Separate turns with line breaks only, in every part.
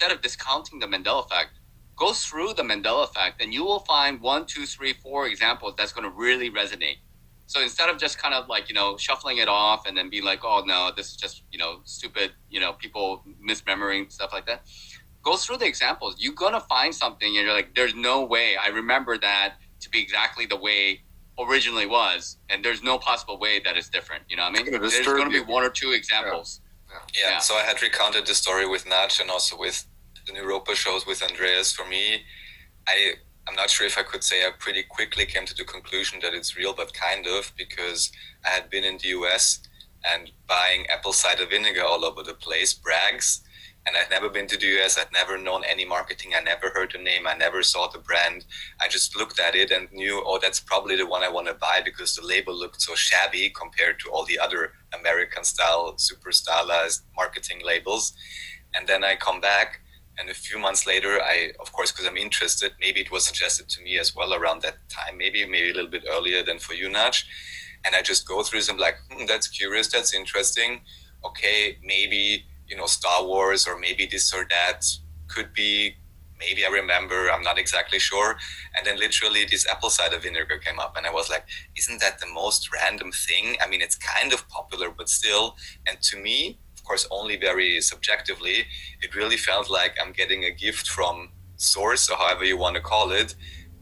instead of discounting the Mandela effect, go through the Mandela effect and you will find 1, 2, 3, 4 examples that's going to really resonate. So instead of just kind of like, shuffling it off and then be like, oh no, this is just, stupid, people misremembering, stuff like that. Go through the examples. You're going to find something and you're like, there's no way I remember that to be exactly the way originally was. And there's no possible way that it's different. You know what I mean? There's going to be 1 or 2 examples.
Yeah. So I had recounted the story with Nach and also with the new Europa shows with Andreas. For me, I'm not sure if I could say I pretty quickly came to the conclusion that it's real, but kind of, because I had been in the US and buying apple cider vinegar all over the place, Bragg's, and I'd never been to the US. I'd never known any marketing. I never heard the name. I never saw the brand. I just looked at it and knew, oh, that's probably the one I want to buy because the label looked so shabby compared to all the other American style, super stylized marketing labels. And then I come back, and a few months later, of course, because I'm interested, maybe it was suggested to me as well around that time, maybe a little bit earlier than for you, Nach. And I just go through some like, that's curious, that's interesting. Okay, maybe, Star Wars or maybe this or that could be, maybe I remember, I'm not exactly sure. And then literally this apple cider vinegar came up and I was like, isn't that the most random thing? I mean, it's kind of popular, but still. And to me, of course, only very subjectively, it really felt like I'm getting a gift from source, or however you want to call it,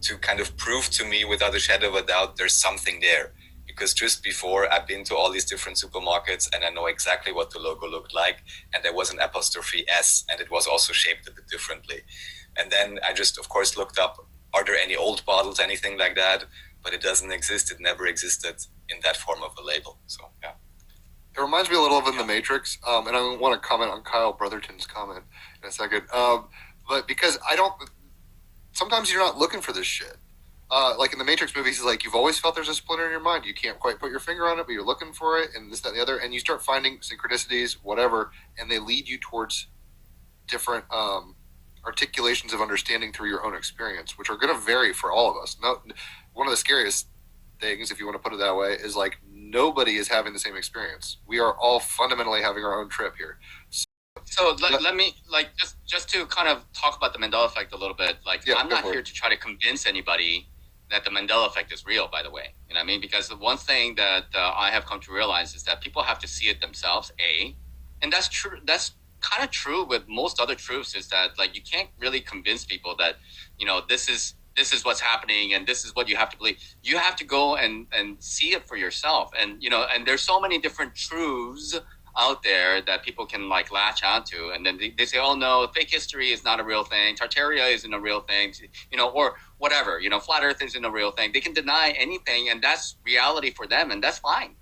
to kind of prove to me without a shadow of a doubt there's something there. Because just before, I've been to all these different supermarkets and I know exactly what the logo looked like. And there was an apostrophe S and it was also shaped a bit differently. And then I just, of course, looked up, are there any old bottles, anything like that? But it doesn't exist. It never existed in that form of a label. So, yeah.
It reminds me a little of In the Matrix, and I want to comment on Kyle Brotherton's comment in a second. But because sometimes you're not looking for this shit. Like in the Matrix movies, he's like, you've always felt there's a splinter in your mind. You can't quite put your finger on it, but you're looking for it, and this, that, and the other. And you start finding synchronicities, whatever, and they lead you towards different articulations of understanding through your own experience, which are going to vary for all of us. No, one of the scariest things, if you want to put it that way, is like nobody is having the same experience. We are all fundamentally having our own trip here.
So let me just to kind of talk about the Mandela effect a little bit. I'm not here to try to convince anybody that the Mandela effect is real, by the way. You know what I mean? Because the one thing that I have come to realize is that people have to see it themselves, and that's true. That's kind of true with most other truths, is that you can't really convince people that, this is what's happening and this is what you have to believe. You have to go and see it for yourself. And, and there's so many different truths out there that people can latch onto, and then they say, oh no, fake history is not a real thing, Tartaria isn't a real thing, or whatever, flat earth isn't a real thing. They can deny anything, and that's reality for them, and that's fine.